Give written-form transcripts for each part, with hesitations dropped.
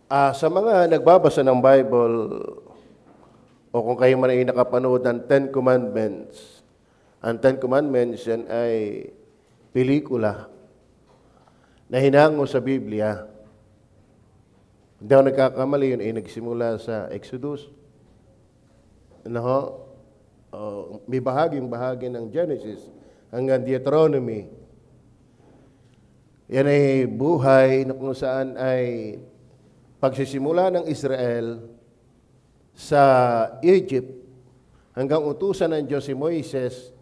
Sa mga nagbabasa ng Bible, o kung kayo man ay nakapanood ng Ten Commandments, ang Ten Commandments yan ay pelikula na hinango sa Biblia. Hindi ako nagkakamali, yun ay nagsimula sa Exodus. May bahagi ng Genesis hanggang Deuteronomy. Yan ay buhay na kung saan ay pagsisimula ng Israel sa Egypt hanggang utusan ng Diyos si Moises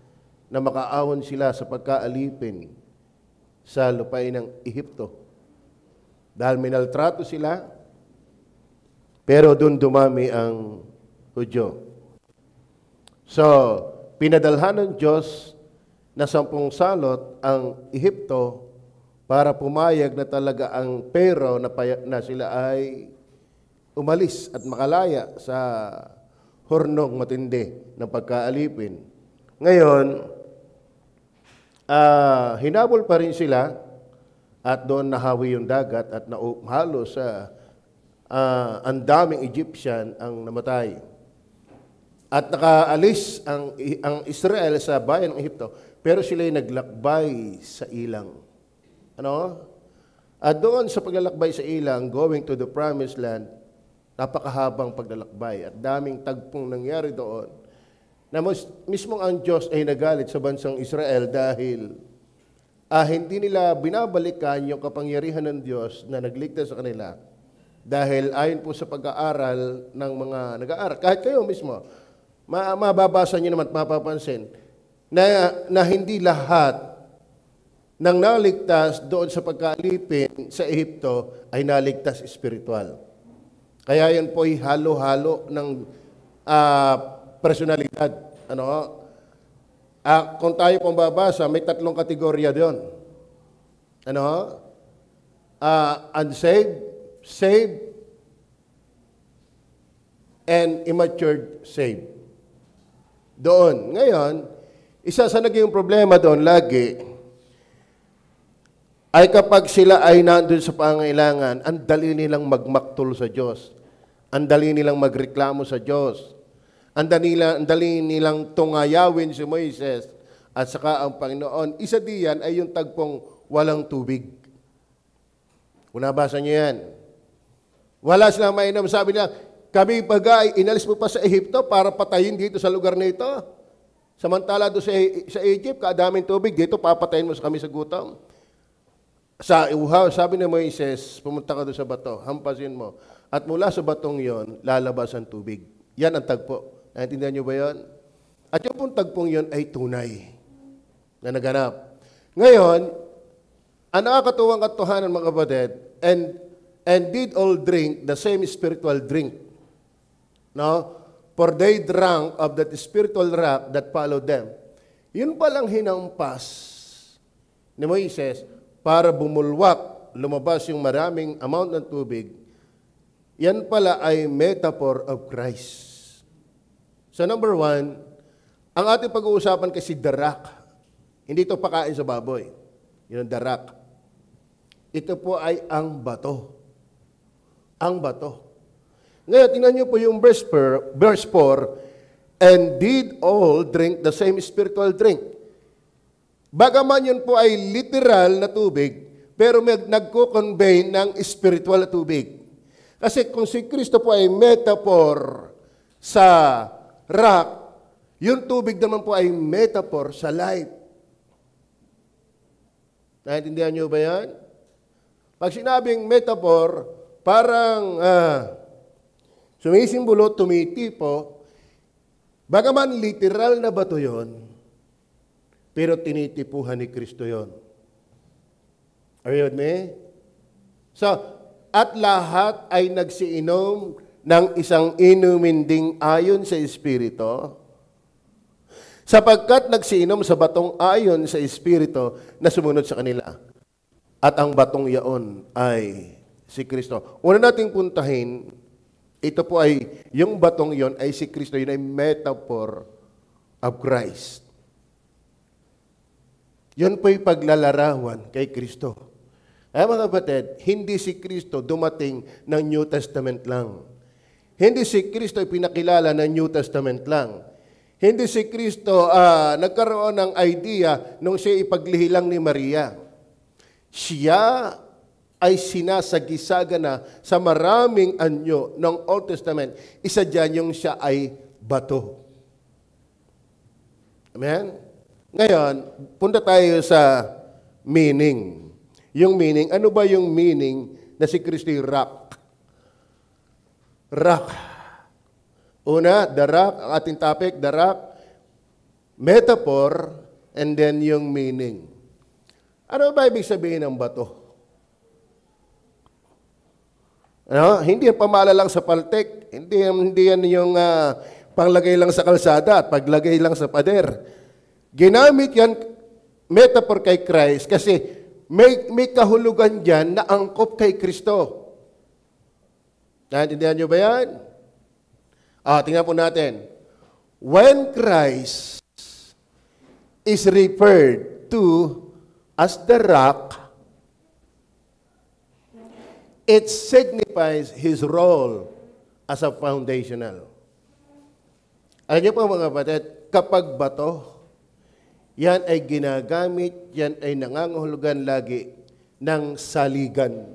na makaahon sila sa pagkaalipin sa lupain ng Ehipto. Dahil minaltrato sila, pero doon dumami ang Hudyo. So, pinadalhan ng Diyos na 10 salot ang Ehipto para pumayag na talaga ang Pharaoh na sila ay umalis at makalaya sa hornong matindi ng pagkaalipin. Ngayon, hinabol pa rin sila at doon nahawi yung dagat at halos ang daming Egyptian ang namatay. At nakaalis ang Israel sa bayan ng Ehipto, pero sila'y naglakbay sa ilang. At doon sa paglalakbay sa ilang, going to the promised land, napakahabang paglalakbay at daming tagpong nangyari doon na mismong ang Diyos ay nagalit sa bansang Israel dahil hindi nila binabalikan yung kapangyarihan ng Diyos na nagligtas sa kanila. Dahil ayon po sa pag-aaral ng mga nag-aaral, kahit kayo mismo, mababasa nyo naman, mapapansin, na hindi lahat nang naligtas doon sa pagkaalipin sa Ehipto ay naligtas espiritual. Kaya yan po ay halo-halo ng personalidad. Kung tayo pong babasa, may 3 kategorya doon. Unsaved, saved, and immature saved. Doon. Ngayon, isa sa naging problema doon lagi, ay kapag sila ay nandun sa pangailangan, ang dali nilang magmaktol sa Diyos. Ang dali nilang magreklamo sa Diyos. Ang dali nilang tungayawin si Moises at saka ang Panginoon. Isa diyan ay yung tagpong walang tubig. Kung nabasa niyo yan. Wala silang mainom. Sabi nila, kami bagay, inalis mo pa sa Ehipto para patayin dito sa lugar na ito. Samantala doon sa Egypt, kadaming tubig, dito papatayin mo kami sa gutom. Sa uhaw, sabi ni Moises, pumunta ka doon sa bato, hampasin mo. At mula sa batong yon, lalabas ang tubig. Yan ang tagpo. Naintindihan niyo ba yon? At yung pong tagpong yon ay tunay na naganap. Ngayon, ang nakakatuwang katotohanan mga kapatid, and did all drink the same spiritual drink. No? For they drank of that spiritual rock that followed them. Yun palang hinampas ni Moises para bumulwak, lumabas yung maraming amount ng tubig. Yan pala ay metaphor of Christ. So number 1, ang ating pag-uusapan kasi the rock. Hindi ito pakain sa baboy. Yun ang the rock. Ito po ay ang bato. Ang bato. Ngayon, tingnan niyo po yung verse 4, and did all drink the same spiritual drink. Bagaman yun po ay literal na tubig, pero nagko-convey ng spiritual na tubig. Kasi kung si Kristo po ay metaphor sa rock, yung tubig naman po ay metaphor sa life. Naintindihan niyo ba yan? Pag sinabing metaphor, parang sumisimbolo, tumitipo, bagaman literal na bato yun, pero tinitipuhan ni Kristo yon. Are you with me? So, at lahat ay nagsiinom ng isang inuminding ayon sa Espiritu, sapagkat nagsiinom sa batong ayon sa Espiritu na sumunod sa kanila. At ang batong yaon ay si Kristo. Una nating puntahin, ito po ay, yung batong yon ay si Kristo, yun ay metaphor of Christ. Yun po'y paglalarawan kay Kristo. Ay mga kapatid, hindi si Kristo dumating ng New Testament lang. Hindi si Kristo ipinakilala ng New Testament lang. Hindi si Kristo nagkaroon ng idea nung siya ipaglihi lang ni Maria. Siya ay sinasagisaga na sa maraming anyo ng Old Testament. Isa dyan yung siya ay bato. Amen? Ngayon, punta tayo sa meaning. Yung meaning, ano ba yung meaning na si Kristo yung rock? Rock. Una, the rock, ang ating topic, the rock, metaphor, and then yung meaning. Ano ba ibig sabihin ng bato? Ano? Hindi yan pamala lang sa paltek, hindi yan yung panglagay lang sa kalsada at paglagay lang sa pader. Ginamit yan, metaphor kay Christ, kasi may kahulugan dyan na angkop kay Kristo. Naintindihan nyo ba yan? Tingnan po natin. When Christ is referred to as the rock, it signifies His role as a foundational. Alam niyo po mga kapatid, kapag bato, yan ay ginagamit, yan ay nangangahulugan lagi ng saligan.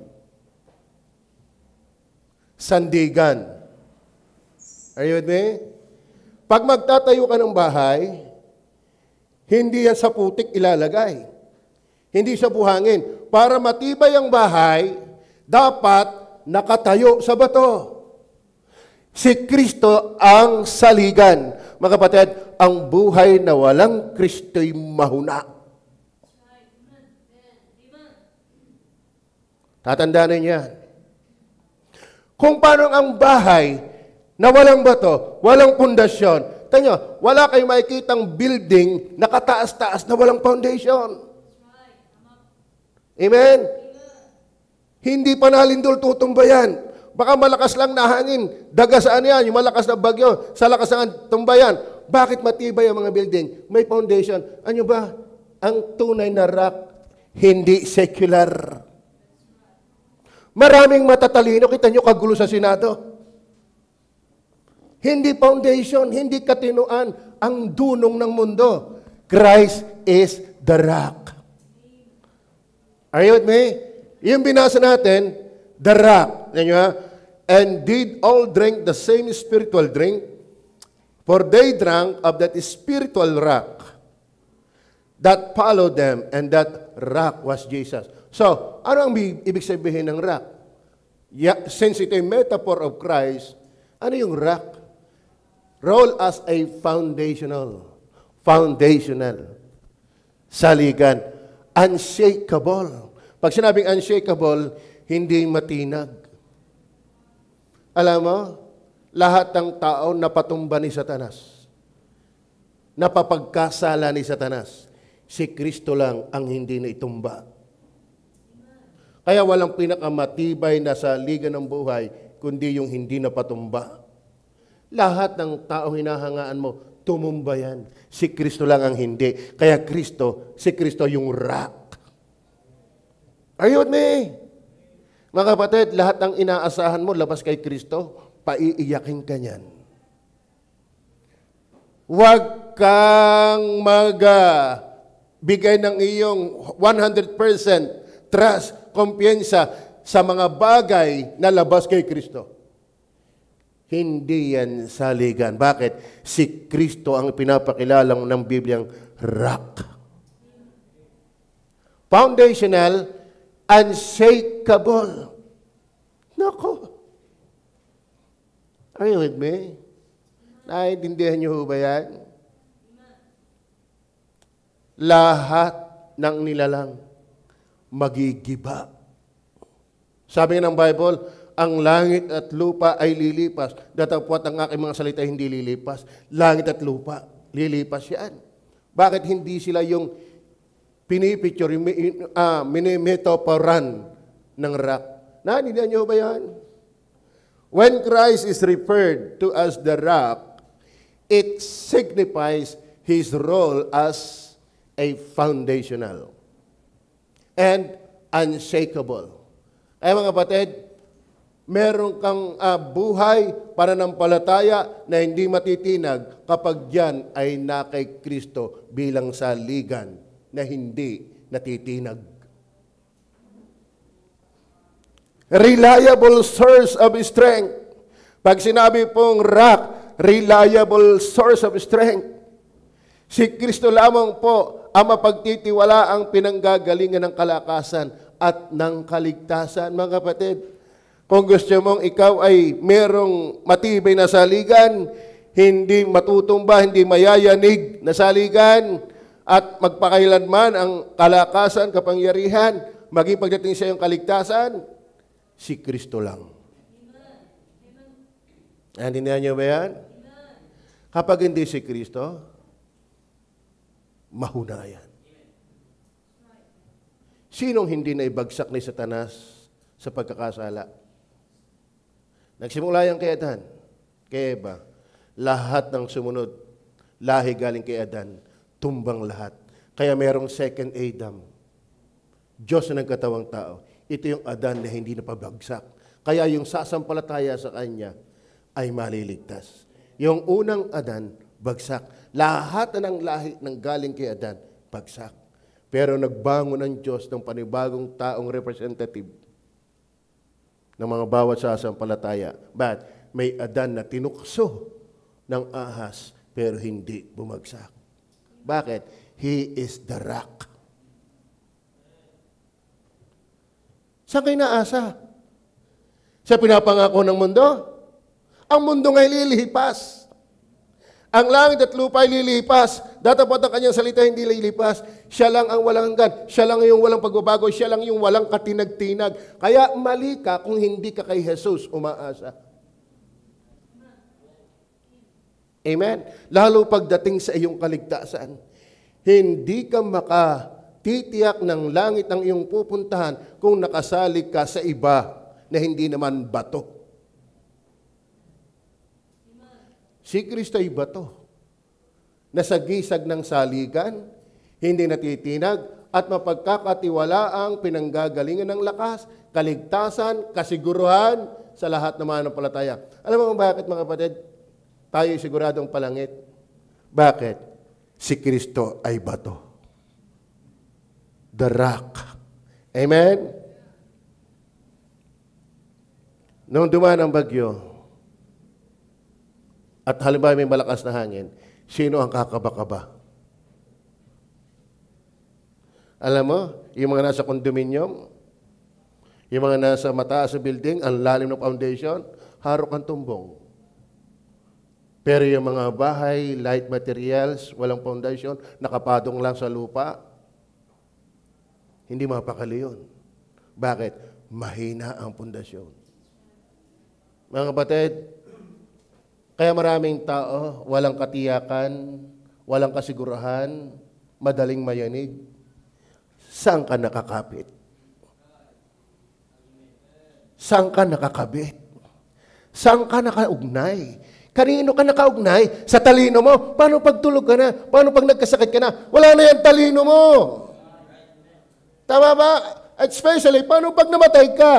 Sandigan. Are you with me? Pag magtatayo ka ng bahay, hindi yan sa putik ilalagay. Hindi sa buhangin. Para matibay ang bahay, dapat nakatayo sa bato. Si Kristo ang saligan. Mga kapatid, ang buhay na walang Kristo'y mahuna. Tatandaan niya. Kung paano ang bahay na walang bato, walang pundasyon, tanyo, wala kayong makikitang building na kataas-taas na walang foundation. Amen? Hindi pa nalindol tutumba yan. Baka malakas lang na hangin. Dagasaan yan, yung malakas na bagyo, sa lakas ng tumbayan. Bakit matibay ang mga building? May foundation. Ano ba? Ang tunay na rock, hindi secular. Maraming matatalino, kita nyo kagulo sa Senado. Hindi foundation, hindi katinuan, ang dunong ng mundo. Christ is the rock. Are you with me? Yung binasa natin, the rock. And did all drink the same spiritual drink? For they drank of that spiritual rock that followed them, and that rock was Jesus. So, ano ang ibig sabihin ng rock? Since ito ay metaphor of Christ, ano yung rock? Role as a foundational, saligan, unshakable. Pag sinabing unshakable, hindi matinag. Alam mo, lahat ng tao napatumba ni Satanas. Napapagkasala ni Satanas. Si Kristo lang ang hindi naitumba. Kaya walang pinakamatibay na saligan ng buhay, kundi yung hindi napatumba. Lahat ng tao hinahangaan mo, tumumba yan. Si Kristo lang ang hindi. Kaya si Kristo yung rock. Are you with me? Mga kapatid, lahat ng inaasahan mo, labas kay Kristo, paiiyakin ka niyan. Huwag kang magbigay ng iyong 100% trust, kumpiyansa sa mga bagay na labas kay Kristo. Hindi yan saligan. Bakit? Si Kristo ang pinapakilala ng Bibliang rock. Foundational, unshakable. Nako. Are you with me? Naiintindihan niyo ba yan? Lahat ng nilalang magigiba. Sabi ng Bible, ang langit at lupa ay lilipas. Datapwat ang aking mga salita hindi lilipas. Langit at lupa, lilipas yan. Bakit hindi sila yung pinipicture, yung minimetaporan ng rock? Naintindihan niyo ba yan? When Christ is referred to as the rock, it signifies His role as a foundational. And unshakable. Ay mga kapatid, meron kang buhay pananampalataya na hindi matitinag kapag yan ay na kay Kristo bilang saligan na hindi natitinag. Reliable source of strength. Pag sinabi pong rock, reliable source of strength. Si Kristo lamang po ang mapagtitiwala ang pinanggagalingan ng kalakasan at ng kaligtasan. Mga kapatid, kung gusto mong ikaw ay merong matibay na saligan, hindi matutumba, hindi mayayanig na saligan, at magpakailanman ang kalakasan, kapangyarihan, maging pagdating sa iyong kaligtasan, si Kristo lang. Naintindihan niyo ba yan? Kapag hindi si Kristo, mahuna yan. Sinong hindi na ibagsak ni Satanas sa pagkakasala? Nagsimula yan kay Adan, kay Eva. Lahat ng sumunod, lahi galing kay Adan, tumbang lahat. Kaya mayroong second Adam. Diyos na nagkatawang tao. Ito yung Adan na hindi napabagsak. Kaya yung sasampalataya sa kanya ay maliligtas. Yung unang Adan, bagsak. Lahat na ng lahi ng galing kay Adan, bagsak. Pero nagbangon ng Diyos ng panibagong taong representative ng mga bawat sasampalataya. But may Adan na tinukso ng ahas pero hindi bumagsak. Bakit? He is the rock. Saan kayo naasa? Sa pinapangako ng mundo? Ang mundo nga'y lilipas. Ang langit at lupa ay lilipas. Datapot ang kanyang salita hindi lilipas. Siya lang ang walang hanggan. Siya lang yung walang pagbabago. Siya lang yung walang katinag-tinag. Kaya mali ka kung hindi ka kay Jesus umaasa. Amen? Lalo pagdating sa iyong kaligtasan, hindi ka makatitiyak ng langit ang iyong pupuntahan kung nakasalik ka sa iba na hindi naman bato. Si Kristo ay bato. Nasa gisag ng saligan, hindi natitinag, at mapagkakatiwalaang pinanggagalingan ng lakas, kaligtasan, kasiguruhan sa lahat ng mananampalataya. Alam mo bakit mga kapatid? Tayo siguradong palangit. Bakit? Si Kristo ay bato. The rock. Amen? Nung dumaan ang bagyo, at halimbawa may malakas na hangin, sino ang kakaba-kaba? Alam mo, yung mga nasa condominium, yung mga nasa mataas sa building, ang lalim ng foundation, harok ang tumbong. Pero yung mga bahay, light materials, walang foundation, nakapadong lang sa lupa, hindi mapakali yun. Bakit? Mahina ang pundasyon. Mga kapatid, kaya maraming tao, walang katiyakan, walang kasigurahan, madaling mayanig. Saan ka nakakapit? Saan ka nakakabit? Saan ka nakaugnay? Kanino ka nakaugnay? Sa talino mo? Paano pag tulog ka na? Paano pag nagkasakit ka na? Wala na yan talino mo. Tama ba? Especially, paano pag namatay ka?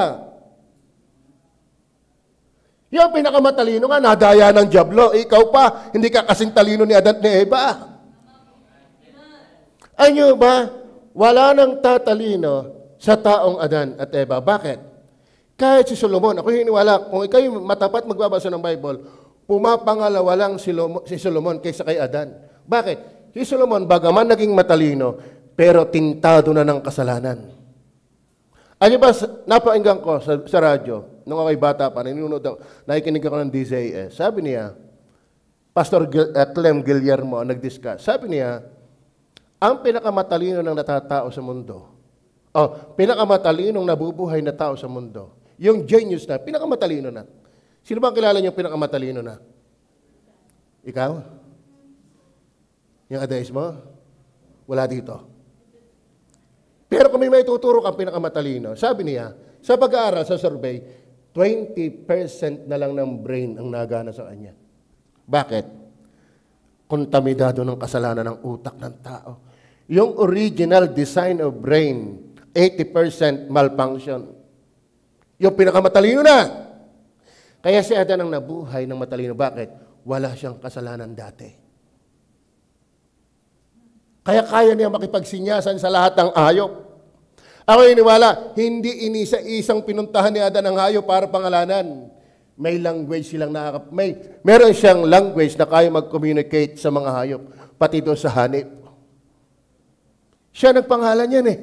Yung pinakamatalino nga, nadaya ng dyablo. Ikaw pa, hindi ka kasing talino ni Adan at ni Eva. Ano ba? Wala nang tatalino sa taong Adan at Eva. Bakit? Kahit si Solomon, ako hiniwala, kung ikaw yung matapat magbabasa ng Bible, pumapangalawa lang si Solomon kaysa kay Adan. Bakit? Si Solomon, bagaman naging matalino, pero tintado na ng kasalanan. Ano ba, napakinggan ko sa radyo, nung ako'y bata pa, nakikinig ako ng DZS. Sabi niya, Pastor Clem Guillermo ang nag-discuss. Sabi niya, ang pinakamatalino ng natatao sa mundo, pinakamatalino ng nabubuhay na tao sa mundo, yung genius na, pinakamatalino na. Sino ba kilala niyo pinakamatalino na? Ikaw? Yung advice mo? Wala dito. Pero kung may tuturo kang pinakamatalino, sabi niya, sa pag-aaral, sa survey, 20% na lang ng brain ang nagana sa kanya. Bakit? Kontaminado ng kasalanan ng utak ng tao. Yung original design of brain 80% malfunction. Yung pinakamatalino na. Kaya si Adan ang nabuhay ng matalino. Bakit? Wala siyang kasalanan dati. Kaya kaya niya makipagsinyasan sa lahat ng hayop. Ako iniwala, hindi inisa-isang pinuntahan ni Adan ang hayop para pangalanan. May language silang meron siyang language na kaya mag-communicate sa mga hayop, pati doon sa hanip. Siya nagpangalan yan eh.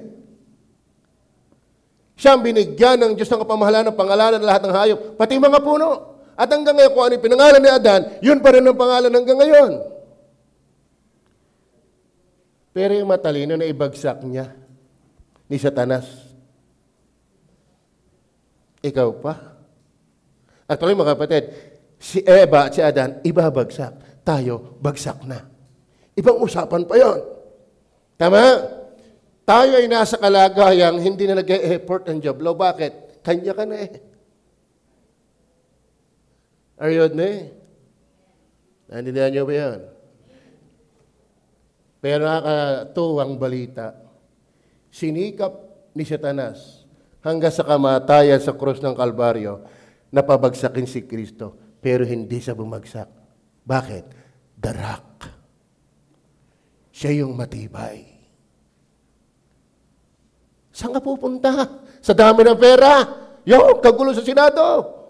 Siya ang binigyan ng Diyos ng kapamahalaan ng pangalanan ng lahat ng hayop, pati mga puno. At hanggang ngayon, kung ano yung pinangalan ni Adan, yun pa rin ang pangalan hanggang ngayon. Pero yung matalino na ibagsak niya ni Satanas. Ikaw pa? At tuloy mga kapatid, si Eva at si Adan, ibabagsak. Tayo, bagsak na. Ibang usapan pa yon. Tama? Tayo ay nasa kalagayang hindi na nag-e-effort ang jablo. Bakit? Kanya ka na eh. Are you with me? Naintindihan niyo ba yan? Pero nakakatuwang balita. Sinikap ni Satanas hanggang sa kamatayan sa krus ng Kalbaryo na pabagsakin si Kristo, pero hindi siya bumagsak. Bakit? The Rock. Siya yung matibay. Saan ka pupunta? Sa dami ng pera. Yung kagulo sa Senado.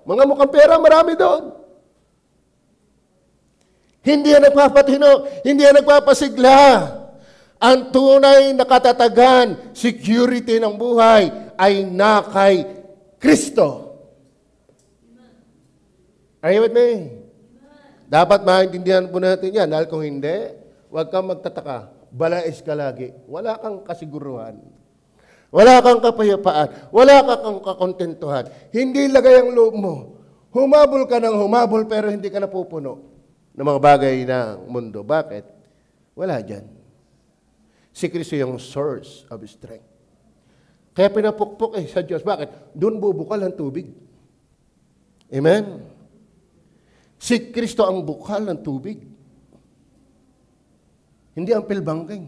Mga mukhang pera, marami doon. Hindi yan nagpapatino, hindi yan nagpapasigla. Ang tunay na katatagan, security ng buhay ay na kay Kristo. Are you with me? Dapat maintindihan po natin yan. Dahil kung hindi, huwag kang magtataka. Balais ka lagi. Wala kang kasiguruhan. Wala kang kapayapaan. Wala kang kakontentuhan. Hindi lagay ang loob mo. Humabol ka ng humabol pero hindi ka napupuno ng mga bagay ng mundo. Bakit? Wala dyan. Si Kristo yung source of strength. Kaya pinapukpok sa Diyos. Bakit? Doon bubukal ang tubig. Amen? Si Kristo ang bukal ng tubig. Hindi ang pilbangking.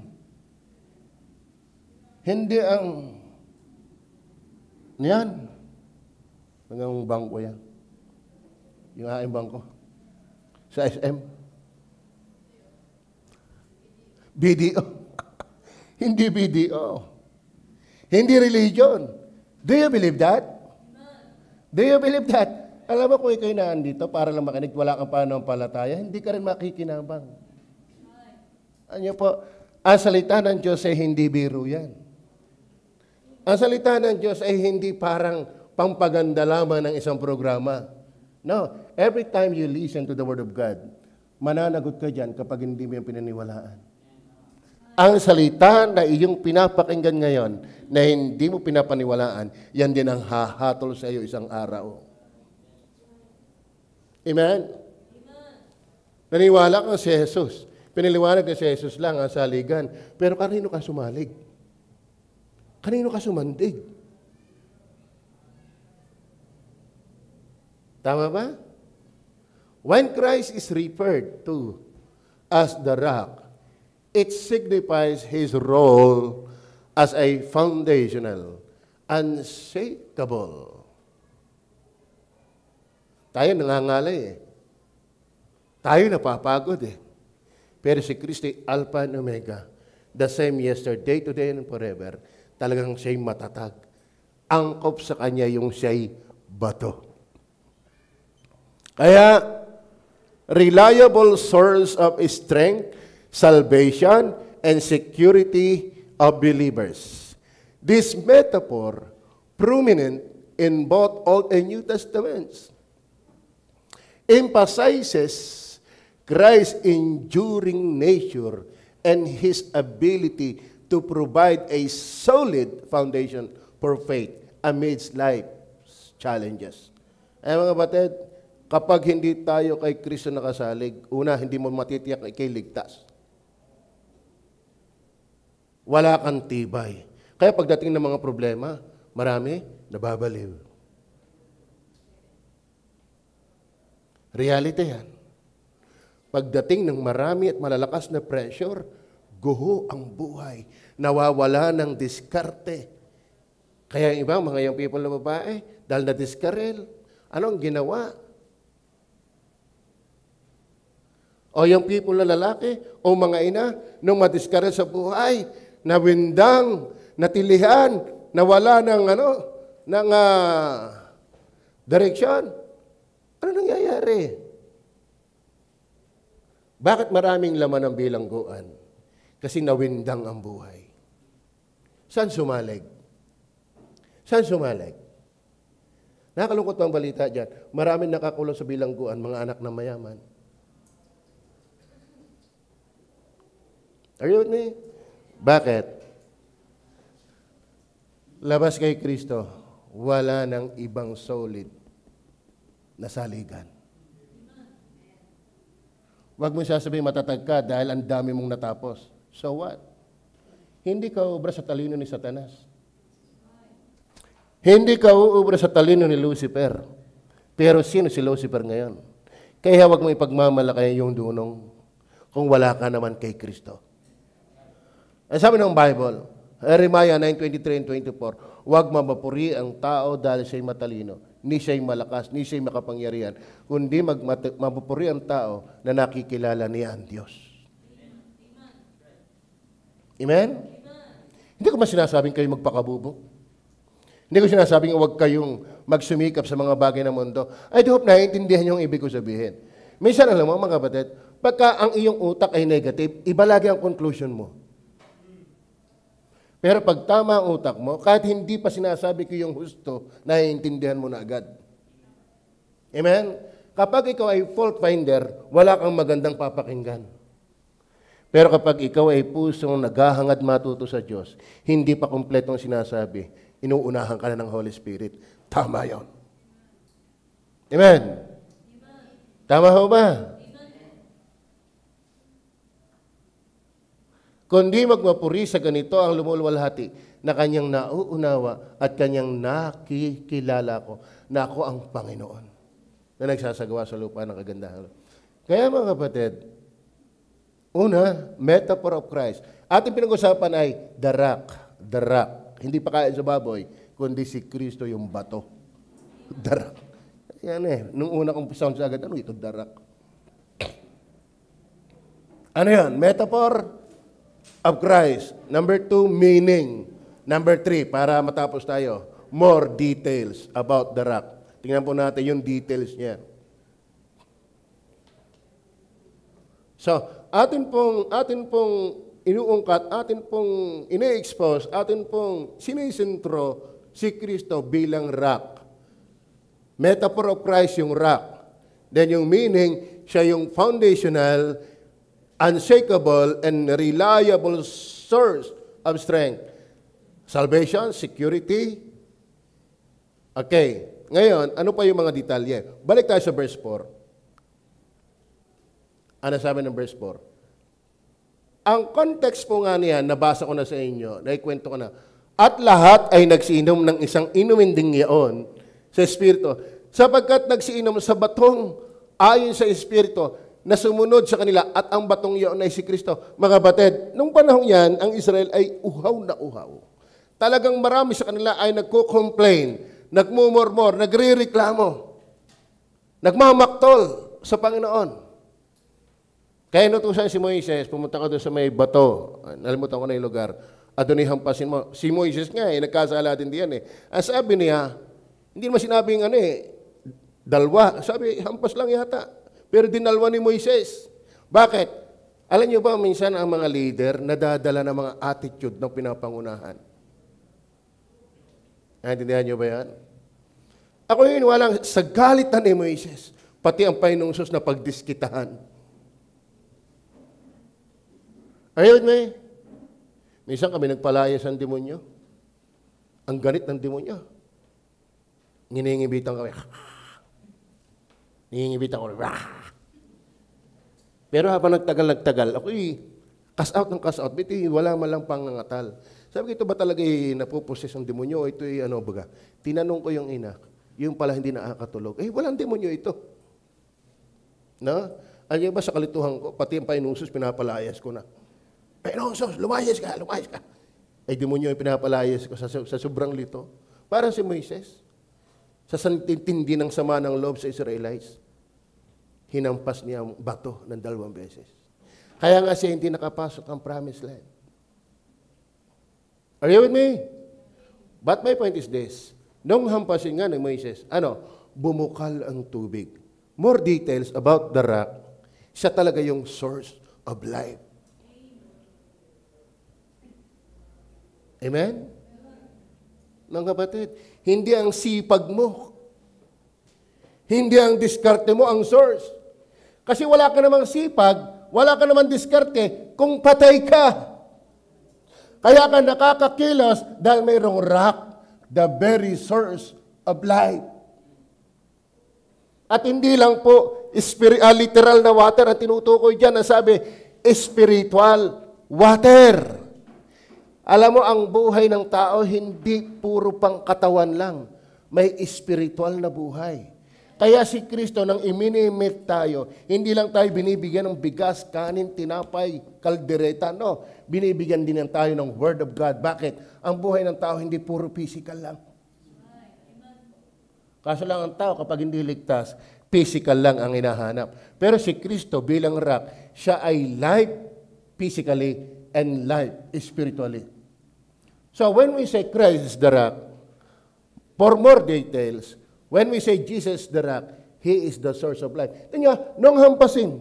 Hindi ang yan. Hanggang bangko yan. Yung aking bangko. Sa SM. BDO. Hindi BDO. Hindi religion. Do you believe that? Do you believe that? Alam mo kung ikaw naandito para lang makinig, wala kang pananampalataya, hindi ka rin makikinabang. Ano po? Ang salita ng Diyos ay hindi biro yan. Ang salita ng Diyos ay hindi parang pampaganda lamang ng isang programa. No. Every time you listen to the Word of God, mananagot ka dyan kapag hindi mo yung pinaniwalaan. Ang salita na iyong pinapakinggan ngayon na hindi mo pinapaniwalaan, yan din ang hahatol sa iyo isang araw. Amen? Naniwala ka si Jesus. Piniliwanag na si Jesus lang ang saligan. Pero kanino ka sumalig? Kanino ka sumandig? Tama ba? When Christ is referred to as the rock, it signifies His role as a foundational, unshakable. Tayo nangangalay eh. Tayo napapagod eh. Pero si Kristo, Alpha and Omega, the same yesterday, today, and forever, talagang siya'y matatag. Angkop sa Kanya yung siya'y bato. Kaya, reliable source of strength, salvation, and security of believers. This metaphor, prominent in both Old and New Testaments, emphasizes Christ's enduring nature and His ability to provide a solid foundation for faith amidst life's challenges. Ay mga batid, kapag hindi tayo kay Kristo nakasalig, una, hindi mo matitiyak kay ligtas. Wala kang tibay. Kaya pagdating ng mga problema, marami nababaliw. Reality yan. Pagdating ng marami at malalakas na pressure, guho ang buhay. Nawawala ng diskarte. Kaya yung ibang mga young people na babae, dahil na-discarrel, anong ginawa? O yung people na lalaki, o mga ina, nung madiskarel sa buhay, nawindang, natilihan, nawala ng direksyon. Ano nangyayari? Bakit maraming laman ng bilangguan? Kasi nawindang ang buhay. Saan sumalig? Saan sumalig? Nakakalungkot ang balita dyan. Maraming nakakulong sa bilangguan, mga anak na mayaman. Are you with me? Bakit? Labas kay Kristo, wala nang ibang solid na saligan. Huwag mo sasabihin matatag ka dahil ang dami mong natapos. So what? Hindi ka uubra sa talino ni Satanas. Hindi ka uubra sa talino ni Lucifer. Pero sino si Lucifer ngayon? Kaya huwag mo ipagmamalaki yung dunong kung wala ka naman kay Kristo. Ang sabi ng Bible, Jeremiah 9:23 and 24, huwag mapupuri ang tao dahil siya'y matalino, ni siya'y malakas, ni siya'y makapangyarihan, kundi mapupuri ang tao na nakikilala niya ang Diyos. Amen? Hindi ko man sinasabing kayo magpakabubo. Hindi ko sinasabing huwag kayong magsumikap sa mga bagay ng mundo. I hope naiintindihan yung ibig ko sabihin. Minsan alam mo mga kapatid, pagka ang iyong utak ay negative, iba lagi ang conclusion mo. Pero pag tama ang utak mo, kahit hindi pa sinasabi ko yung husto, naiintindihan mo na agad. Amen? Kapag ikaw ay fault finder, wala kang magandang papakinggan. Pero kapag ikaw ay pusong naghahangad matuto sa Diyos, hindi pa kumpletong sinasabi, inuunahan ka na ng Holy Spirit. Tama yon. Amen? Tama ho ba? Kundi magmapuri sa ganito ang lumulwalhati na kanyang nauunawa at kanyang nakikilala ko na ako ang Panginoon na nagsasagawa sa lupa ng kagandahan. Kaya mga kapatid, una, metaphor of Christ. Ating pinag-usapan ay the rock. Hindi pa kain sa baboy, kundi si Kristo yung bato. The rock. Yan nung una kong sound sa agad, ano ito, the rock? Ano yan? Metaphor of Christ. Number 2, meaning. Number 3, para matapos tayo, more details about the rock. Tingnan po natin yung details niya. So, atin pong inuungkat, atin pong ine-expose, atin pong sinisentro si Kristo bilang rock. Metaphor of Christ yung rock. Then yung meaning, siya yung foundational, unshakable and reliable source of strength. Salvation, security. Okay. Ngayon, ano pa yung mga detalye? Balik tayo sa verse 4. Ano sabi ng verse 4? Ang context po nga niyan, nabasa ko na sa inyo, naikwento ko na, at lahat ay nagsiinom ng isang inumin ding yaon sa Espiritu, sapagkat nagsiinom sa batong ayon sa Espiritu, na sumunod sa kanila at ang batong iyon ay si Kristo. Mga batid, nung panahon yan, ang Israel ay uhaw na uhaw. Talagang marami sa kanila ay nagko-complain, nagmumurmur, nagre-reklamo, nagmamaktol sa Panginoon. Kaya inutusan si Moises, pumunta ka doon sa may bato, nalimutan ko na yung lugar, at doon ihampasin mo. Si Moises nga, nagkasala din diyan. Ang sabi niya, hindi naman sinabing dalwa. Sabi, hampas lang yata. Pero dinalwa ni Moises. Bakit? Alam niyo ba, minsan ang mga leader nadadala ng mga attitude ng pinapangunahan. Naintindihan niyo ba yan? Ako yun, walang sa galitan ni Moises, pati ang Panginoong Sus na pagdiskitahan. Ayun, may. Minsan kami nagpalayas ang demonyo. Ang ganit ng demonyo. Nginingibitan kami. Nginingibitan kami. Pero habang nagtagal, ako'y cast out, biti, wala malang pangangatal. Sabi ko, ito ba talaga napuposes ang demonyo? Ito baga? Tinanong ko yung ina, yung pala hindi nakakatulog. Walang demonyo ito. No? Alam niyo ba sa kalituhan ko, pati ang Painusos, pinapalayas ko na. Painusos, lumayas ka. Demonyo yung pinapalayas ko sa sobrang lito. Parang si Moises, sa santintindi ng sama ng loob sa Israelites, hinampas niya ang bato ng 2 beses. Kaya nga siya hindi nakapasok ang promised land. Are you with me? But my point is this. Nung hampasin nga ni Moises, bumukal ang tubig. More details about the rock. Siya talaga yung source of life. Amen? Mga kapatid, hindi ang sipag mo. Hindi ang diskarte mo ang source. Kasi wala ka namang sipag, wala ka namang diskarte kung patay ka. Kaya ka nakakakilos dahil mayroong rock, the very source of life. At hindi lang po literal na water ang tinutukoy dyan. Ang sabi, spiritual water. Alam mo, ang buhay ng tao, hindi puro pang katawan lang. May spiritual na buhay. Kaya si Kristo, nang iminimit tayo, hindi lang tayo binibigyan ng bigas, kanin, tinapay, kaldereta. No, binibigyan din tayo ng Word of God. Bakit? Ang buhay ng tao, hindi puro physical lang. Kaso lang ang tao, kapag hindi ligtas, physical lang ang hinahanap. Pero si Kristo bilang rock, siya ay life physically and life spiritually. So when we say Christ is the rock, for more details, when we say Jesus the rock, He is the source of life. Tingnan, nung hampasin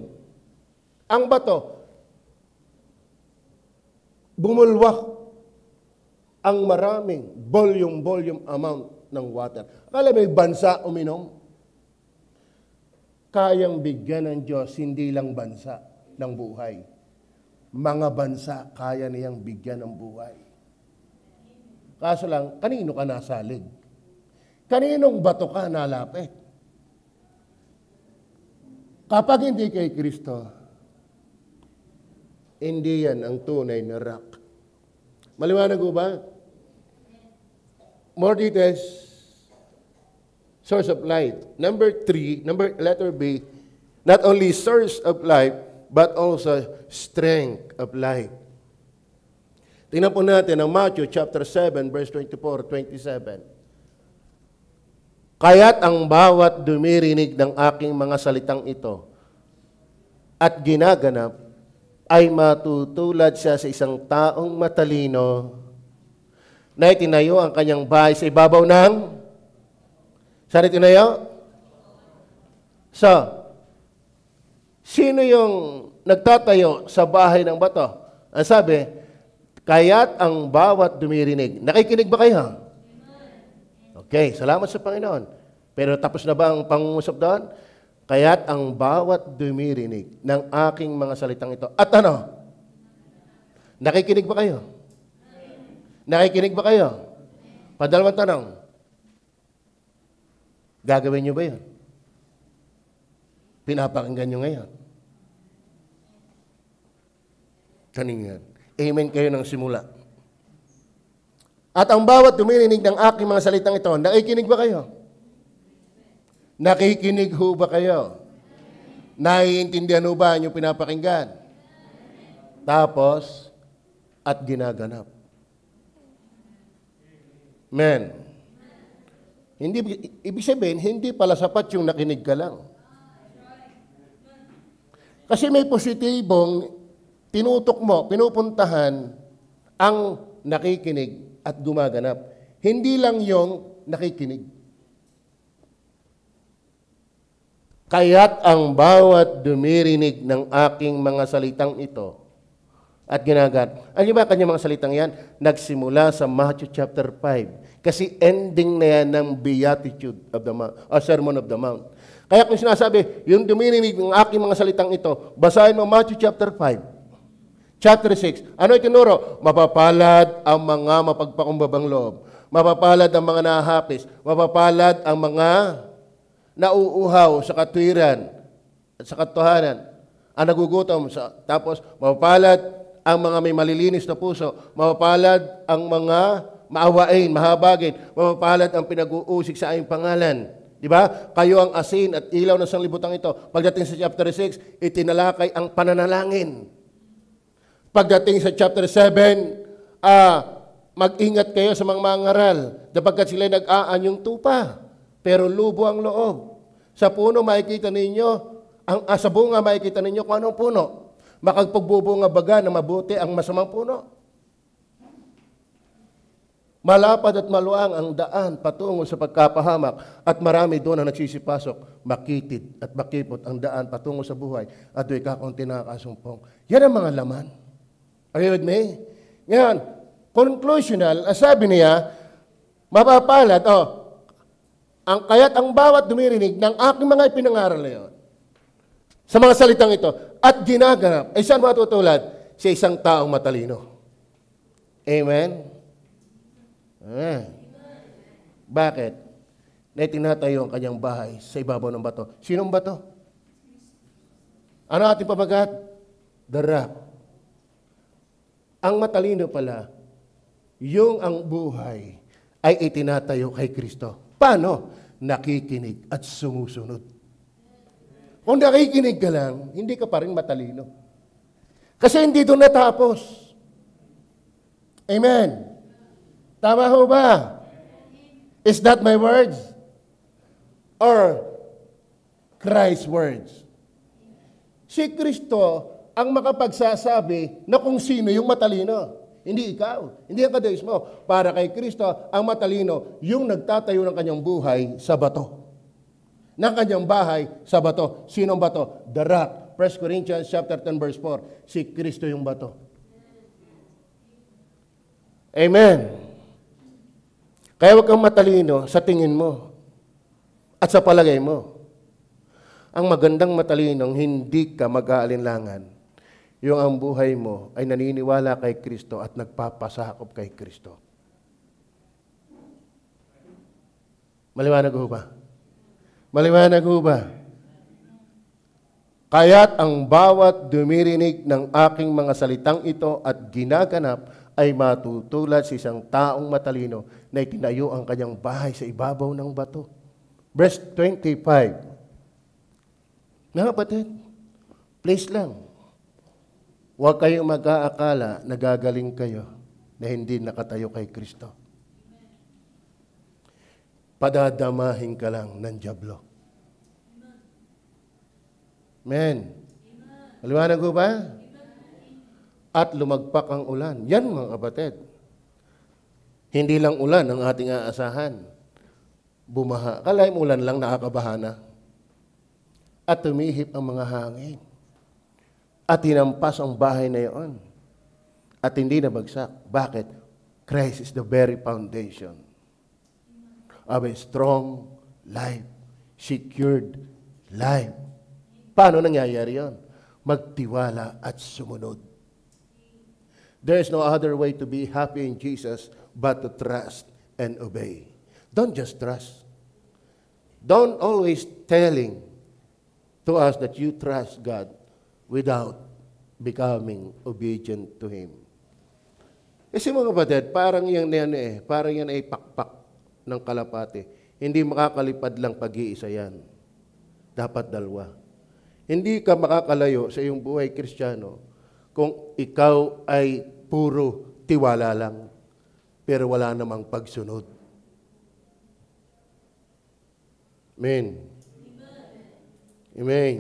ang bato, bumulwak ang maraming volume amount ng water. Akala may bansa uminom? Kayang bigyan ng Diyos, hindi lang bansa ng buhay. Mga bansa, kaya niyang bigyan ng buhay. Kaso lang, kanino ka nasalig? Kaninong bato ka nalapit? Kapag hindi kay Kristo, hindi yan ang tunay na rock. Maliwanag ko ba? More details. Source of life. Letter B, not only source of life, but also strength of life. Tingnan po natin ang Matthew chapter 7, verse 24-27. Kaya't ang bawat dumirinig ng aking mga salitang ito at ginaganap ay matutulad siya sa isang taong matalino na itinayo ang kanyang bahay sa ibabaw ng... Saan itinayo? So, sino yung nagtatayo sa bahay ng bato? Ang sabi, kaya't ang bawat dumirinig. Nakikinig ba kayo? Okay, salamat sa Panginoon. Pero tapos na ba ang pangungusap doon? Kaya't ang bawat dumirinig ng aking mga salitang ito. At nakikinig ba kayo? Nakikinig ba kayo? Padalawang tanong. Gagawin nyo ba yun? Pinapakinggan nyo ngayon? Kaningan. Amen kayo ng simula. At ang bawat dumirinig ng aking mga salitang ito, nakikinig ba kayo? Nakikinig ho ba kayo? Naiintindihan ho ba yung pinapakinggan? Tapos, at ginaganap. Amen. Hindi, ibig sabihin, hindi pala sapat yung nakinig ka lang. Kasi may positibong tinutok mo, pinupuntahan ang nakikinig at gumaganap. Hindi lang yung nakikinig. Kaya't ang bawat dumirinig ng aking mga salitang ito at ginaganap. Alam niyo ba kanyang mga salitang yan? Nagsimula sa Matthew chapter 5. Kasi ending na yan ng Beatitude of the Mount, o Sermon of the Mount. Kaya kung sinasabi, yung dumirinig ng aking mga salitang ito, basahin mo Matthew chapter 5. Chapter 6, ano itinuro? Mapapalad ang mga mapagpakumbabang loob. Mapapalad ang mga nahahapis. Mapapalad ang mga nauuhaw sa katwiran at sa katotohanan. Ang nagugutom. Tapos, mapapalad ang mga may malilinis na puso. Mapapalad ang mga maawain, mahabagin. Mapapalad ang pinag-uusig sa aming pangalan. Di ba? Kayo ang asin at ilaw ng sanglibutan ito. Pagdating sa chapter 6, itinalakay ang pananalangin. Pagdating sa chapter 7, mag-ingat kayo sa mga mangaral, sapagkat sila nag-aanyong tupa, pero lubo ang loob. Sa puno makikita ninyo, sa bunga makikita ninyo kung anong puno. Makagpagbubunga baga na mabuti ang masamang puno. Malapad at maluang ang daan patungo sa pagkapahamak at marami doon ang nagsisipasok. Makitid at makipot ang daan patungo sa buhay at do'y kakaunti nakakasumpong. Yan ang mga laman. Are you with me? Ngayon, conclusional, sabi niya, mapapalad, kaya't ang bawat dumirinig ng aking mga ipinangaral na yun, sa mga salitang ito, at ginaganap, ay saan matutulad? Sa isang taong matalino. Amen? Bakit? Na tinatayo ang kanyang bahay sa ibabaw ng bato. Sinong bato? Ano ating pamagat? The rock. Ang matalino pala, yung ang buhay ay itinatayo kay Kristo. Paano? Nakikinig at sumusunod. Kung nakikinig ka lang, hindi ka pa rin matalino. Kasi hindi doon natapos. Amen. Tama ho ba? Is that my words? Or Christ's words? Si Kristo ang makapagsasabi na kung sino yung matalino. Hindi ikaw. Hindi ang kadayos mo. Para kay Kristo, ang matalino, yung nagtatayo ng kanyang buhay sa bato. Ng kanyang bahay sa bato. Sinong bato? The rock. 1 Corinthians chapter 10 verse 4. Si Kristo yung bato. Amen. Kaya huwag kang matalino sa tingin mo at sa palagay mo. Ang magandang matalinong hindi ka mag-aalinlangan. Yung ang buhay mo ay naniniwala kay Kristo at nagpapasakop kay Kristo. Maliwanag ho ba? Maliwanag ho ba? Kaya't ang bawat dumirinig ng aking mga salitang ito at ginaganap ay matutulad sa isang taong matalino na itinayo ang kanyang bahay sa ibabaw ng bato. Verse 25. Mga kapatid, please lang. Huwag kayong mag-aakala na gagaling kayo na hindi nakatayo kay Kristo. Padadamahin ka lang ng dyablo. Amen. Maliwanag ko ba? At lumagpak ang ulan. Yan mga kapatid. Hindi lang ulan ang ating aasahan. Bumaha. Kalahin ulan lang nakakabahana. At tumihip ang mga hangin. At tinampas ang bahay na iyon. At hindi nabagsak. Bakit? Christ is the very foundation of a strong life. Secured life. Paano nangyayari yun? Magtiwala at sumunod. There is no other way to be happy in Jesus but to trust and obey. Don't just trust. Don't always telling to us that you trust God without becoming obedient to Him. Kasi mga kapatid, parang yan ay pakpak ng kalapate. Hindi makakalipad lang pag-iisa yan. Dapat dalawa. Hindi ka makakalayo sa iyong buhay Kristiyano kung ikaw ay puro tiwala lang, pero wala namang pagsunod. Amen. Amen.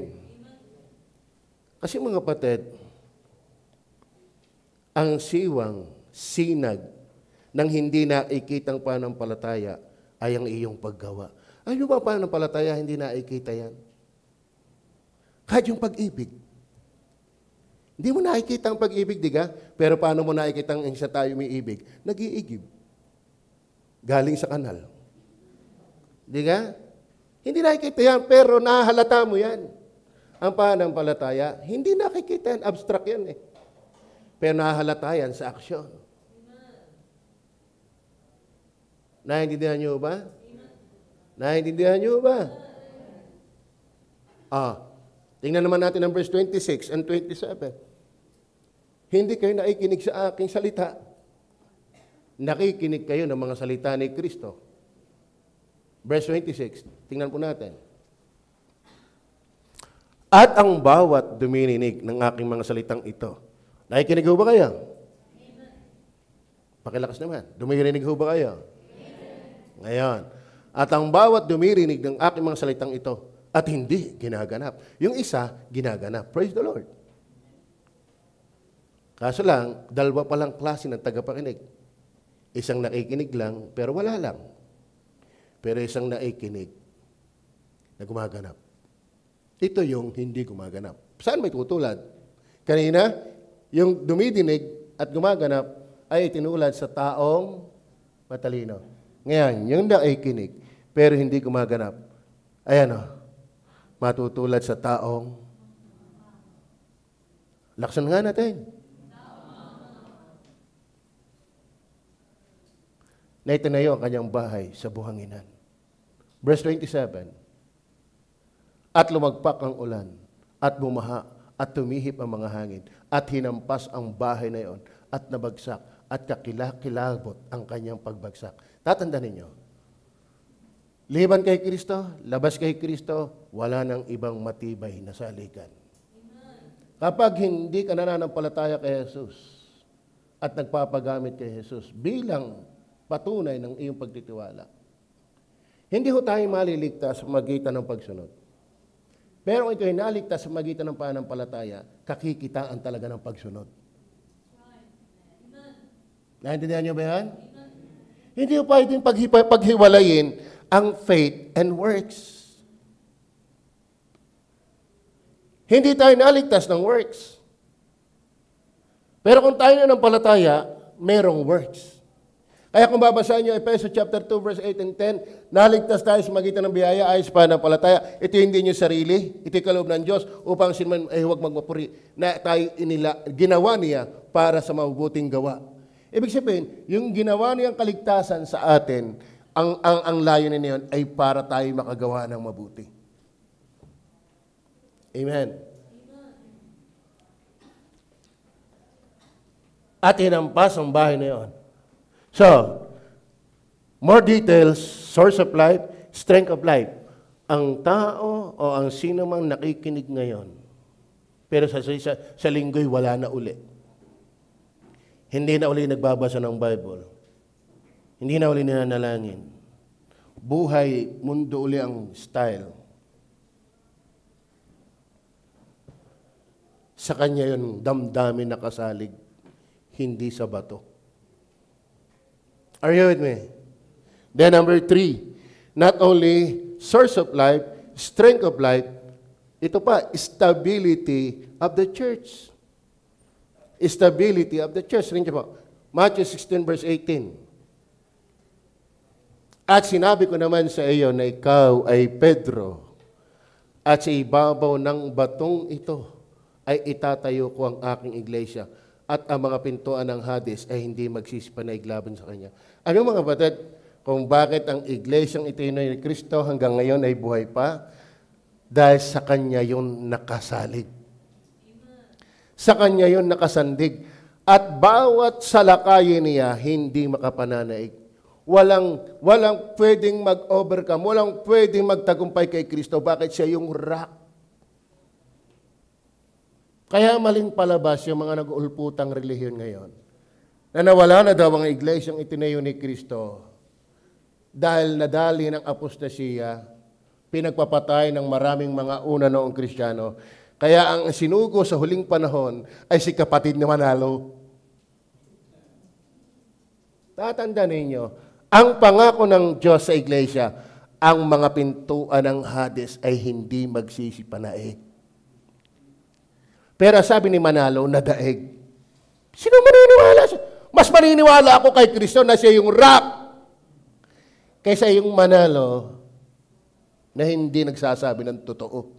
Kasi mga kapatid, ang sinag ng hindi nakikitang pananampalataya ay ang iyong paggawa. Ano ba pananampalataya, hindi nakikita yan? Kahit yung pag-ibig. Hindi mo nakikita ang pag-ibig, di ka? Pero paano mo nakikita ang isa tayo may ibig? Nag-iigib. Galing sa kanal. Di ka? Hindi nakikita yan, pero nahalata mo yan. Ang pananampalataya, hindi nakikita yan. Abstract yan eh. Pero nahalata yan sa aksyon. Naintindihan niyo ba? Naintindihan niyo ba? Tingnan naman natin ang verse 26 and 27. Hindi kayo nakikinig sa aking salita. Nakikinig kayo ng mga salita ni Kristo. Verse 26, tingnan po natin. At ang bawat dumirinig ng aking mga salitang ito. Nakikinig ba kayo? Pakilakas naman. Dumirinig ho ba kayo? Ngayon. At ang bawat dumirinig ng aking mga salitang ito at hindi ginaganap. Yung isa, ginaganap. Praise the Lord. Kaso lang, dalawa palang klase ng tagapakinig. Isang nakikinig lang, pero wala lang. Pero isang nakikinig na gumaganap. Ito yung hindi gumaganap. Saan may tutulad? Kanina, yung dumidinig at gumaganap ay tinulad sa taong matalino. Ngayon, yung nakikinig pero hindi gumaganap, ayan o, matutulad sa taong laksan nga natin. Na itinayo ang kanyang bahay sa buhanginan. Verse 27, at lumagpak ang ulan, at bumaha, at tumihip ang mga hangin, at hinampas ang bahay na iyon, at nabagsak, at kakilakilabot ang kanyang pagbagsak. Tatandaan ninyo, liban kay Kristo, labas kay Kristo, wala nang ibang matibay na saligan. Kapag hindi ka nananampalataya kay Jesus, at nagpapagamit kay Jesus bilang patunay ng iyong pagtitiwala, hindi ho tayo maliligtas sa magitan ng pagsunod. Pero kung ito'y naligtas sa magitan ng pananampalataya, kakikitaan talaga ng pagsunod. Naintindihan niyo ba yan? Hindi po pwedeng paghiwalayin ang faith and works. Hindi tayo naligtas ng works. Pero kung tayo nananampalataya, merong works. Kaya kung babasahin niyo Efeso chapter 2 verse 8 and 10, naligtas tayo sa magitan ng biyaya ay sa pananampalataya. Ito hindi niyo sarili, ito kaloob ng Diyos upang sinuman ay huwag magmapuri na tayo ginawa niya para sa mabubuting gawa. Ibig sabihin, yung ginawa niyang kaligtasan sa atin, ang layunin niyon ay para tayo makagawa ng mabuti. Amen. At hinampas ang bahay na yun. So, more details, source of life, strength of life. Ang tao o ang sino mang nakikinig ngayon, pero sa linggo'y wala na uli. Hindi na uli nagbabasa ng Bible. Hindi na uli nananalangin. Buhay, mundo uli ang style. Sa kanya yun, damdamin nakasalig, hindi sa bato. Are you with me? Then number 3, not only source of life, strength of life, ito pa, stability of the church. Stability of the church. Rin po, Matthew 16 verse 18. At sinabi ko naman sa iyo na ikaw ay Pedro, at sa ibabaw ng batong ito ay itatayo ko ang aking iglesia, at ang mga pintuan ng Hades ay hindi magsisipanay laban sa kanya. Ano mga batid, kung bakit ang iglesyang ito ni Kristo hanggang ngayon ay buhay pa? Dahil sa kanya yun nakasalig. Sa kanya yun nakasandig. At bawat salakayin niya, hindi makapananaig. Walang pwedeng mag-overcome, walang pwedeng magtagumpay kay Kristo. Bakit siya yung rock? Kaya maling palabas yung mga nag-uulputang relihiyon ngayon, na nawala na daw ang iglesyang itinayo ni Kristo dahil nadali ng apostasya, pinagpapatay ng maraming mga una noong Kristiyano. Kaya ang sinugo sa huling panahon ay si kapatid na Manalo. Tatandaan ninyo, ang pangako ng Diyos sa iglesia, ang mga pintuan ng Hades ay hindi magsisipanaig. Pero sabi ni Manalo, nadaig. Sino maniniwala? Mas maniniwala ako kay Kristo na siya yung rock kaysa yung Manalo na hindi nagsasabi ng totoo.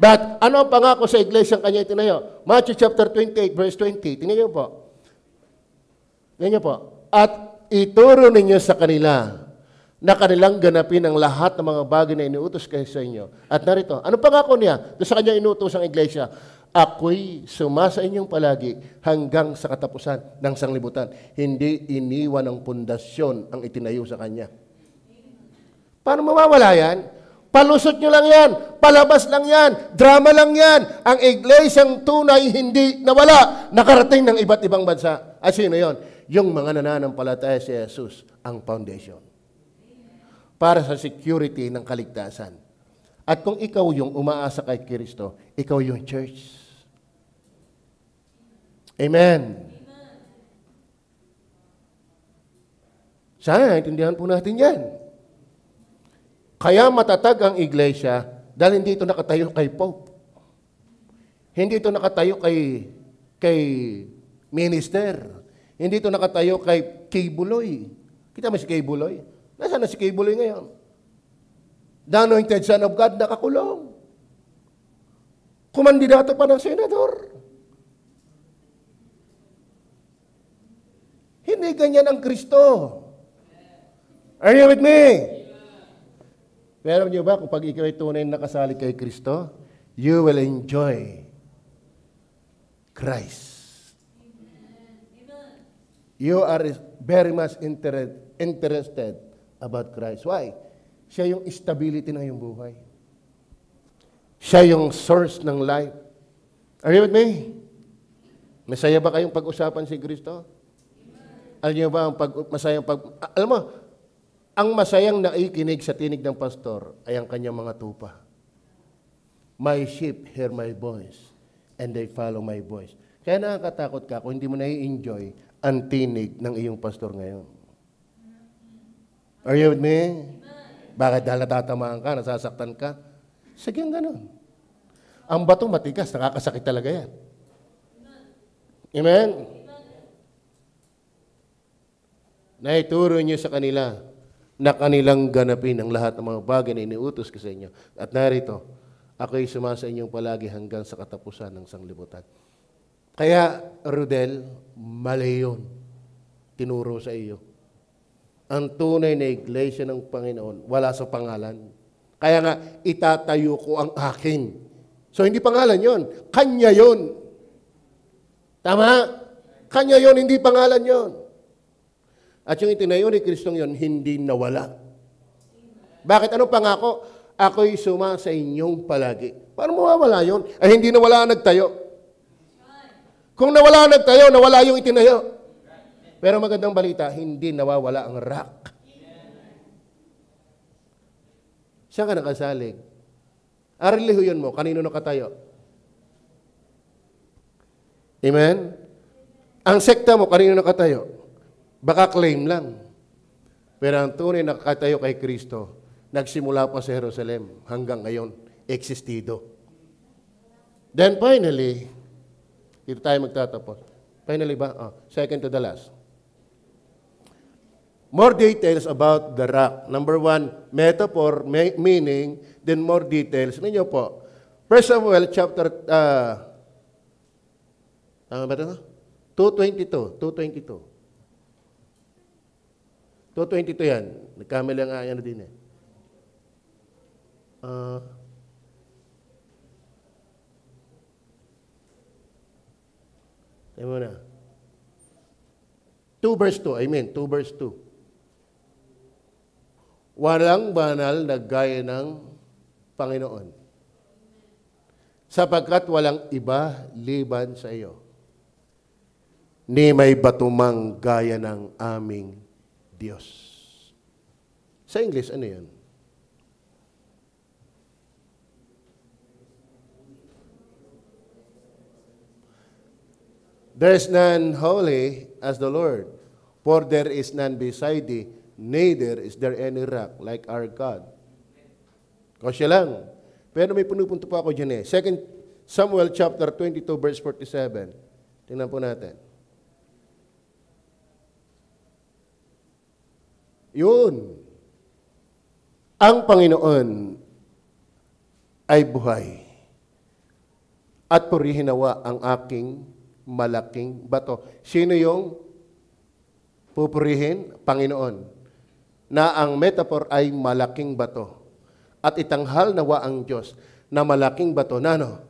But ano ang pangako sa iglesyang kanya itinayo? Matthew chapter 28 verse 20. Tingnan niyo po. Tingnan niyo po. At ituro ninyo sa kanila na kanilang ganapin ang lahat ng mga bagay na inuutos kayo sa inyo. At narito, ano pangako niya? Doon sa kanya inuutos ang iglesia, ako'y sumasa inyong palagi hanggang sa katapusan ng sanglibutan. Hindi iniwan ng pundasyon ang itinayo sa kanya. Paano mawawala yan? Palusot nyo lang yan. Palabas lang yan. Drama lang yan. Ang iglesyang tunay hindi nawala. Nakarating ng iba't ibang bansa. At sino yon? yung mga nananampalataya si Jesus ang foundation. Para sa security ng kaligtasan. At kung ikaw yung umaasa kay Kristo, ikaw yung church. Amen. Sana naintindihan po natin yan. Kaya matatag ang iglesia dahil hindi ito nakatayo kay Pope. Hindi ito nakatayo kay minister. Hindi ito nakatayo kay Buloy. Kita mo si Buloy? Nasaan na si Buloy ngayon? The anointed Son of God nakakulong. Kumandidato pa ng senador. Hindi ganyan ang Kristo. Are you with me? Pero niyo ba, kung pag ikaw ay tunay na nakasali kay Kristo, you will enjoy Christ. You are very much interested about Christ. Why? Siya yung stability ng iyong buhay. Siya yung source ng life. Are you with me? Masaya ba kayong pag-usapan si Kristo? Alam niyo ba, alam mo, ang masayang naikinig sa tinig ng pastor ay ang kanyang mga tupa. My sheep hear my voice and they follow my voice. Kaya nakakatakot ka kung hindi mo nai-enjoy ang tinig ng iyong pastor ngayon. Are you with me? Bakit dahil natatamaan ka, nasasaktan ka? Sige ang ganun. Ang bato matigas, nakakasakit talaga yan. Amen? Naituro niyo sa kanila na kanilang ganapin ang lahat ng mga bagay na iniutos ko sa inyo. At narito, ako'y sumasa inyong palagi hanggang sa katapusan ng sanglibutan. Kaya, Rodel, mali yun. Tinuro sa iyo. Ang tunay na iglesia ng Panginoon, wala sa pangalan. Kaya nga, itatayo ko ang akin. So, hindi pangalan yon, kanya yon. Tama? Kanya yon, hindi pangalan yon. At yung itinayo ni Kristong yon, hindi nawala. Bakit? Anong pangako? Ako'y suma sa inyong palagi. Paano mawawala yon? Ay, hindi nawala ang nagtayo. Kung nawala ang nagtayo, nawala yung itinayo. Pero magandang balita, hindi nawawala ang rock. Siya ka nakasalig. Arilihuyon mo, kanino nakatayo? Amen? Ang sekta mo, kanino nakatayo? Baka claim lang. Pero ang tunay na nakatayo kay Kristo, nagsimula pa sa Jerusalem hanggang ngayon, existido. Then finally, dito tayo magtatapos. Finally ba? Second to the last. More details about the rock. Number 1, metaphor, meaning, then more details. Ninyo po, 1 Samuel chapter, tama ba ito? 2:22. 2:22 yan. Nagkamali nga yan din eh. Tayo muna. 2 verse 2. Walang banal na gaya ng Panginoon, sapagkat walang iba liban sa iyo, ni may batumang gaya ng aming Diyos. Sa English, ano yan? There is none holy as the Lord, for there is none beside thee, neither is there any rock like our God. O siya lang. Pero may punupunto pa ako dyan eh. 2 Samuel chapter 22 verse 47. Tingnan po natin. Yun. Ang Panginoon ay buhay. At purihin nawa ang aking malaking bato. Sino yung pupurihin? Panginoon. Na ang metaphor ay malaking bato. At itanghal nawa ang Diyos na malaking bato. Nano?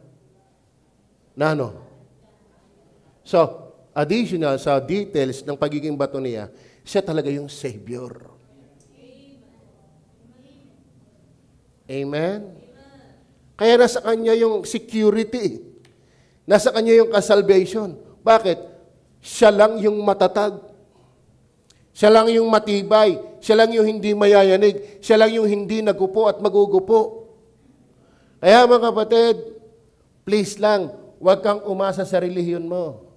So, additional sa details ng pagiging bato niya, siya talaga yung Savior. Amen? Kaya nasa Kanya yung security. Nasa Kanya yung salvation. Bakit? Siya lang yung matatag. Siya lang yung matibay. Siya lang yung hindi mayayanig. Siya lang yung hindi nagupo at magugupo. Kaya mga kapatid, please lang, huwag kang umasa sa relihiyon mo.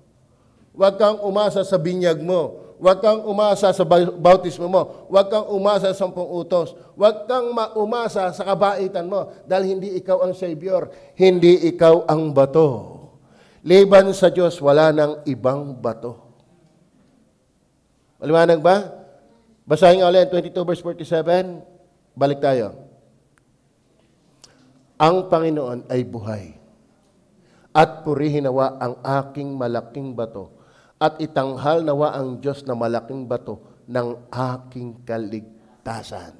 Huwag kang umasa sa binyag mo. Huwag kang umasa sa bautismo mo. Huwag kang umasa sa 10 utos. Huwag kang umasa sa kabaitan mo dahil hindi ikaw ang Savior. Hindi ikaw ang bato. Liban sa Diyos, wala nang ibang bato. Maliwanag ba? Basahin nga ulit 22 verse 47. Balik tayo. Ang Panginoon ay buhay. At purihin nawa ang aking malaking bato. At itanghal nawa ang Diyos na malaking bato ng aking kaligtasan.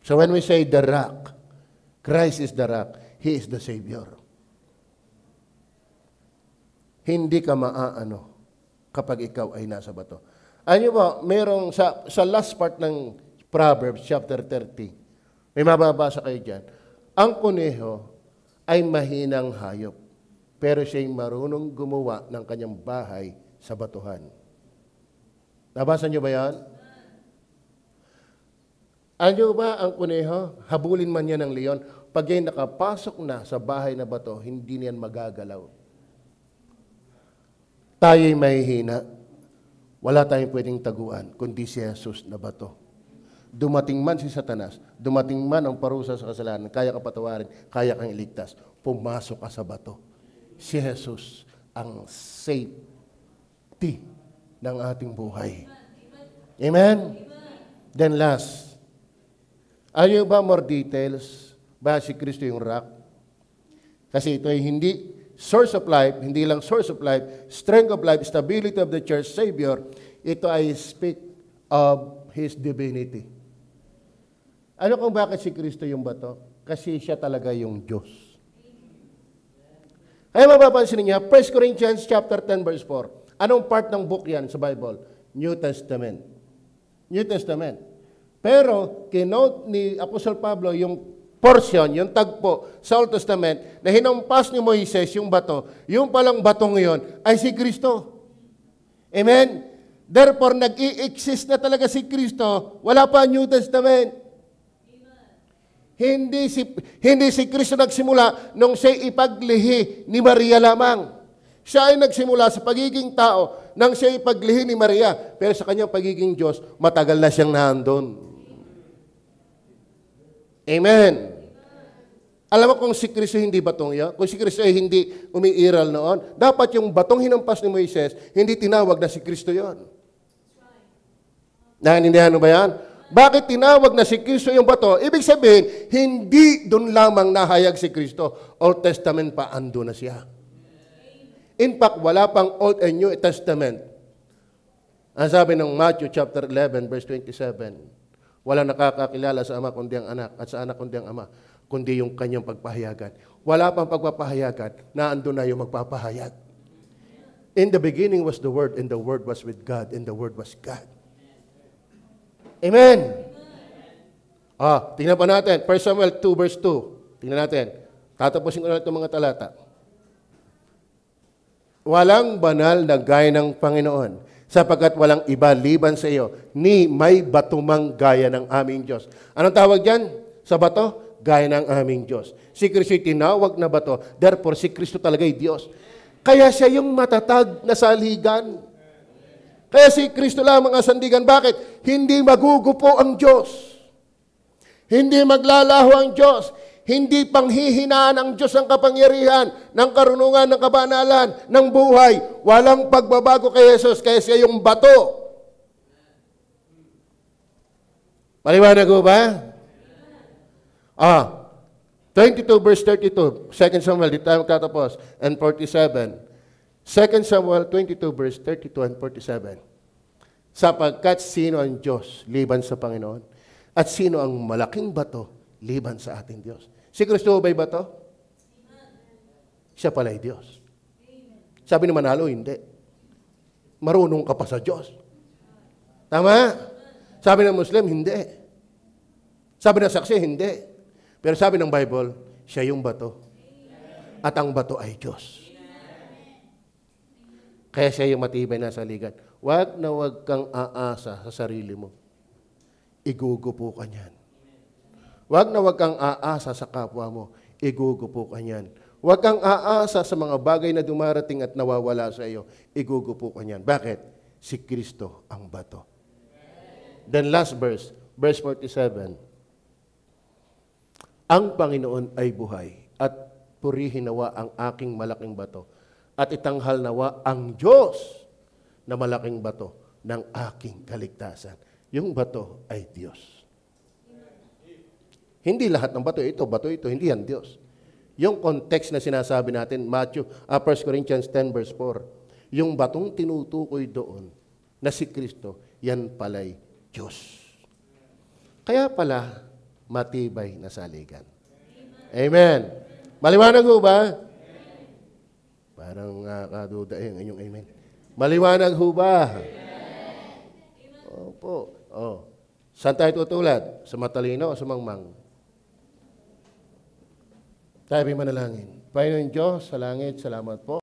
So when we say the rock, Christ is the rock, He is the Savior. Hindi ka maaano kapag ikaw ay nasa bato. Ano ba, merong sa last part ng Proverbs chapter 30, may mababasa kayo dyan. Ang kuneho ay mahinang hayop, pero siya'y marunong gumawa ng kanyang bahay sa batuhan. Nabasa niyo ba yan? Ano ba ang kuneho? Habulin man niya ng leon. Pag yan nakapasok na sa bahay na bato, hindi niyan magagalaw. Tayo'y mahihina. Wala tayong pwedeng taguan, kundi si Jesus na bato. Dumating man si Satanas, dumating man ang parusa sa kasalanan, kaya ka patawarin, kaya kang iligtas, pumasok ka sa bato. Si Jesus ang safety ng ating buhay. Amen? Then last, ayaw ba more details? Ba si Kristo yung rock? Kasi ito ay hindi source of life, hindi lang source of life, strength of life, stability of the church, Savior. Ito ay speak of His divinity. Ano kung bakit si Kristo yung bato? Kasi siya talaga yung Diyos. Kaya mapapansin niya, 1 Corinthians chapter 10 verse 4. Anong part ng book yan sa Bible? New Testament. New Testament. Pero, kinote ni Apostle Pablo yung portion, yung tagpo sa Old Testament na hinampas ni Moises yung bato, yung palang batong yon ay si Kristo. Amen? Therefore, nag-i-exist na talaga si Kristo, wala pa New Testament. Hindi si Kristo nagsimula nung siya ipaglihi ni Maria lamang. Siya ay nagsimula sa pagiging tao nang siya ipaglihi ni Maria. Pero sa kanyang pagiging Diyos, matagal na siyang nandun. Amen. Alam mo kung si Kristo hindi batong yan, kung si Kristo ay hindi umiiral noon, dapat yung batong hinampas ni Moises, hindi tinawag na si Kristo yon. Naintindihan mo ba yan? Bakit tinawag na si Kristo yung bato? Ibig sabihin, hindi doon lamang nahayag si Kristo. Old Testament pa, ando na siya. In fact, wala pang Old and New Testament. Ang sabi ng Matthew chapter 11, verse 27, wala nakakakilala sa Ama kundi ang anak, at sa anak kundi ang Ama, kundi yung kanyang pagpahayagan. Wala pang pagpapahayagan, na ando na yung magpapahayag. In the beginning was the Word, and the Word was with God, and the Word was God. Amen. Tingnan pa natin. 1 Samuel 2 verse 2. Tingnan natin. Tatapusin ko na itong mga talata. Walang banal na gaya ng Panginoon, sapagkat walang iba liban sa iyo, ni may batumang gaya ng aming Diyos. Anong tawag dyan? Sa bato? Gaya ng aming Diyos. Si Kristo tinawag na bato, therefore si Kristo talaga ay Diyos. Kaya siya yung matatag na saligan. Kaya si Kristo lamang ang sandigan. Bakit? Hindi magugupo ang Diyos. Hindi maglalaho ang Diyos. Hindi panghihinaan ang Diyos ang kapangyarihan, ng karunungan, ng kabanalan, ng buhay. Walang pagbabago kay Jesus, kaya siya yung bato. Maliwanag ko ba? 22 verse 32, 2 Samuel, dito tayo magtatapos, and 47. 2 Samuel 22 verse 32 and 47. Sapagkat sino ang Diyos liban sa Panginoon? At sino ang malaking bato liban sa ating Diyos? Si Kristo ba'y bato? Siya pala ay Diyos. Sabi ng Manalo, hindi. Marunong ka pa sa Diyos. Tama? Sabi ng Muslim, hindi. Sabi ng saksi, hindi. Pero sabi ng Bible, siya yung bato. At ang bato ay Diyos. Kaya siya yung matibay na saligan. Wag na wag kang aasa sa sarili mo. Igugupo ka niyan. Wag na wag kang aasa sa kapwa mo. Igugupo ka niyan. Wag kang aasa sa mga bagay na dumarating at nawawala sa iyo. Igugupo ka niyan. Bakit? Si Kristo ang bato. Then last verse 47. Ang Panginoon ay buhay at purihin nawa ang aking malaking bato at itanghal nawa ang Diyos na malaking bato ng aking kaligtasan. Yung bato ay Diyos. Hindi lahat ng bato ito, hindi yan Diyos. Yung context na sinasabi natin, 1 Corinthians 10 verse 4, yung batong tinutukoy doon na si Kristo, yan pala'y Diyos. Kaya pala, matibay na saligan. Amen. Maliwanag ho ba? Parang kaduda yung inyong amen. Maliwanag ho ba? Opo. Oh. Saan tayo tutulad? Sa matalino o sa mangmang? Tayo manalangin. Panginoon Diyos, sa langit, salamat po.